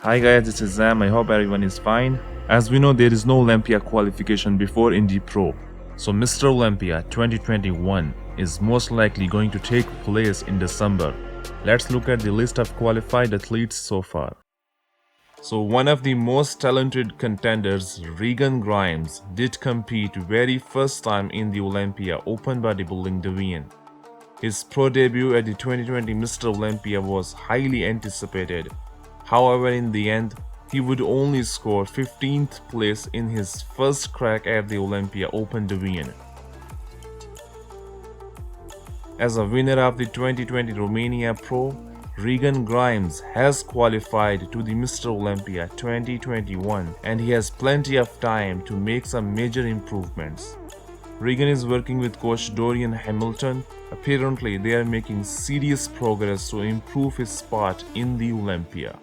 Hi guys, this is Zam. I hope everyone is fine. As we know, there is no Olympia qualification before Indie Pro. So Mr. Olympia 2021 is most likely going to take place in December. Let's look at the list of qualified athletes so far. So one of the most talented contenders, Regan Grimes, did compete very first time in the Olympia Open Bodybuilding division. His pro debut at the 2020 Mr. Olympia was highly anticipated. However, in the end, he would only score 15th place in his first crack at the Olympia Open division. As a winner of the 2020 Romania Pro, Regan Grimes has qualified to the Mr. Olympia 2021 and he has plenty of time to make some major improvements. Regan is working with coach Dorian Hamilton. Apparently, they are making serious progress to improve his spot in the Olympia.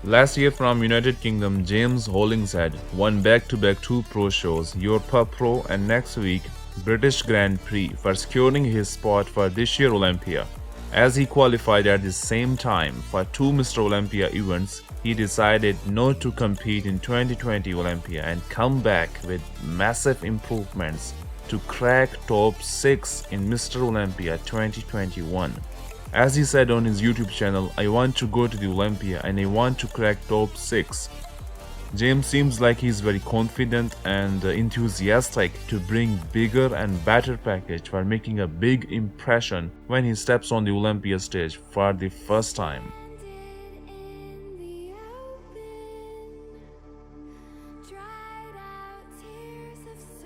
Last year from United Kingdom, James Hollingshead won back-to-back 2 pro shows, Europa Pro and next week British Grand Prix, for securing his spot for this year Olympia. As he qualified at the same time for 2 Mr. Olympia events, he decided not to compete in 2020 Olympia and come back with massive improvements to crack top 6 in Mr. Olympia 2021. As he said on his YouTube channel, I want to go to the Olympia and I want to crack top 6. James seems like he's very confident and enthusiastic to bring bigger and better package for making a big impression when he steps on the Olympia stage for the first time.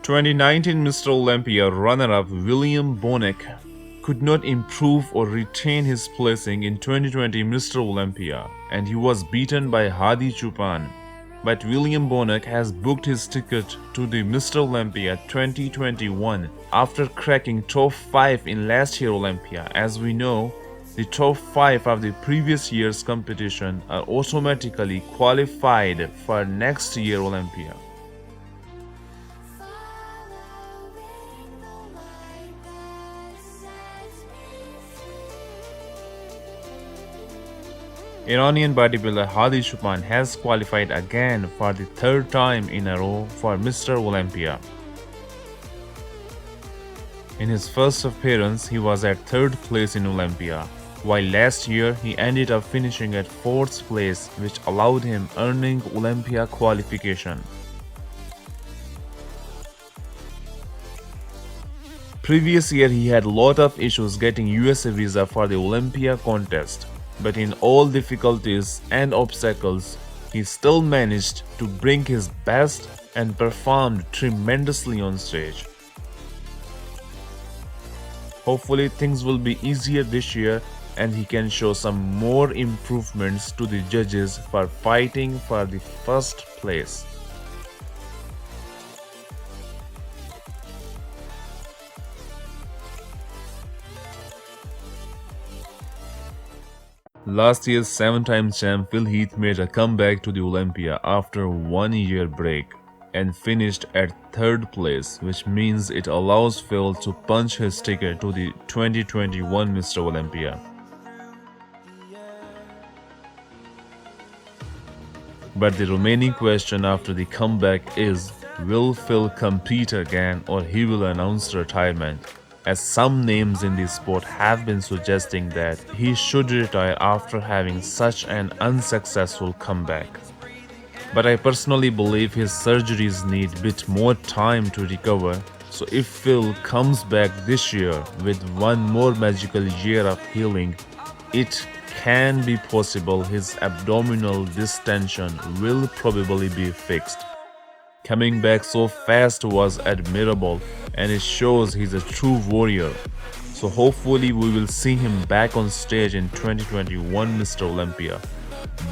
(2019) Mr. Olympia runner-up William Bonac could not improve or retain his placing in 2020 Mr. Olympia and he was beaten by Hadi Choopan. But William Bonac has booked his ticket to the Mr. Olympia 2021 after cracking top 5 in last year Olympia. As we know, the top 5 of the previous year's competition are automatically qualified for next year Olympia. Iranian bodybuilder Hadi Choopan has qualified again for the 3rd time in a row for Mr. Olympia. In his first appearance, he was at 3rd place in Olympia, while last year he ended up finishing at 4th place, which allowed him earning Olympia qualification. Previous year he had lot of issues getting USA visa for the Olympia contest. But in all difficulties and obstacles, he still managed to bring his best and performed tremendously on stage. Hopefully things will be easier this year and he can show some more improvements to the judges for fighting for the 1st place. Last year's 7-time champ Heath made a comeback to the Olympia after a 1-year break and finished at 3rd place, which means it allows Phil to punch his ticket to the 2021 Mr. Olympia. But the remaining question after the comeback is, will Phil compete again or he will announce retirement? As some names in the sport have been suggesting that he should retire after having such an unsuccessful comeback. But I personally believe his surgeries need a bit more time to recover, so if Phil comes back this year with one more magical year of healing, it can be possible his abdominal distension will probably be fixed. Coming back so fast was admirable and it shows he's a true warrior. So hopefully we will see him back on stage in 2021 Mr. Olympia.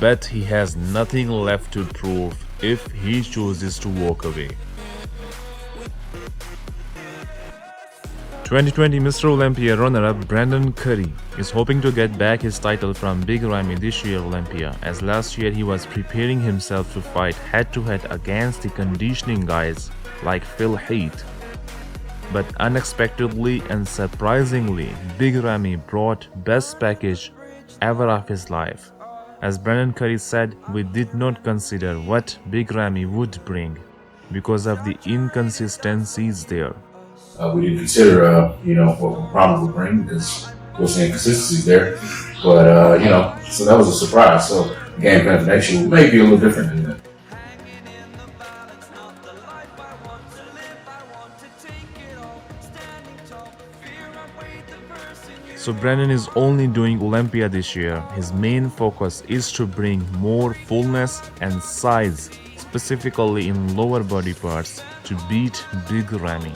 But he has nothing left to prove if he chooses to walk away. 2020 Mr. Olympia runner-up Brandon Curry is hoping to get back his title from Big Ramy this year Olympia, as last year he was preparing himself to fight head-to-head against the conditioning guys like Heath. But unexpectedly and surprisingly, Big Ramy brought best package ever of his life. As Brandon Curry said, we did not consider what Big Ramy would bring because of the inconsistencies there. We didn't consider, what Ramy would bring because there was some inconsistencies there. But, so that was a surprise. So the game plan for next year may be a little different than that. So Brandon is only doing Olympia this year. His main focus is to bring more fullness and size, specifically in lower body parts, to beat Big Ramy.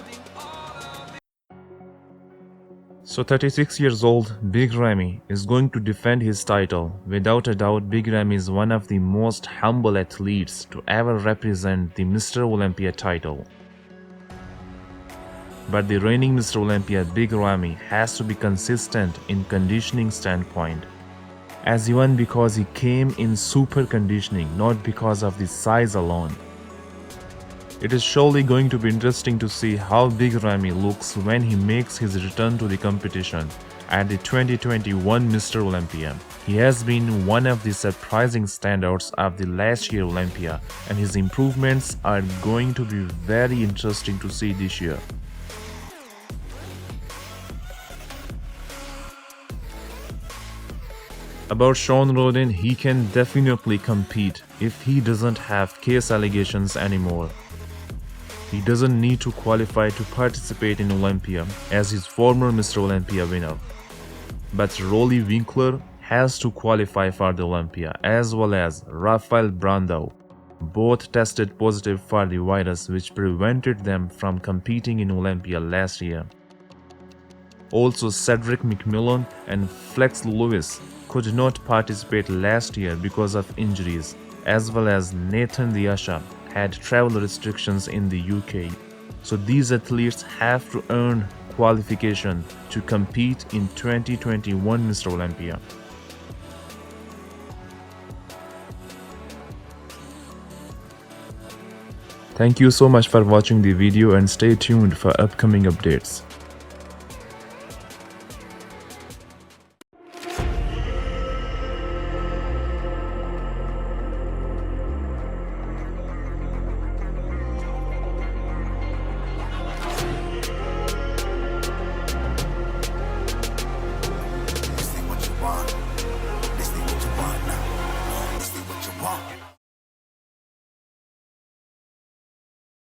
So 36 years old Big Ramy is going to defend his title. Without a doubt, Big Ramy is one of the most humble athletes to ever represent the Mr. Olympia title. But the reigning Mr. Olympia Big Ramy has to be consistent in conditioning standpoint, as he won because he came in super conditioning, not because of the size alone. It is surely going to be interesting to see how Big Ramy looks when he makes his return to the competition at the 2021 Mr. Olympia. He has been one of the surprising standouts of the last year Olympia, and his improvements are going to be very interesting to see this year. About Shawn Rhoden, he can definitely compete if he doesn't have case allegations anymore. He doesn't need to qualify to participate in Olympia as his former Mr. Olympia winner. But Rolly Winkler has to qualify for the Olympia, as well as Rafael Brandão. Both tested positive for the virus, which prevented them from competing in Olympia last year. Also, Cedric McMillan and Flex Lewis could not participate last year because of injuries, as well as Nathan Diasha had travel restrictions in the UK. So these athletes have to earn qualification to compete in 2021 Mr. Olympia. Thank you so much for watching the video and stay tuned for upcoming updates.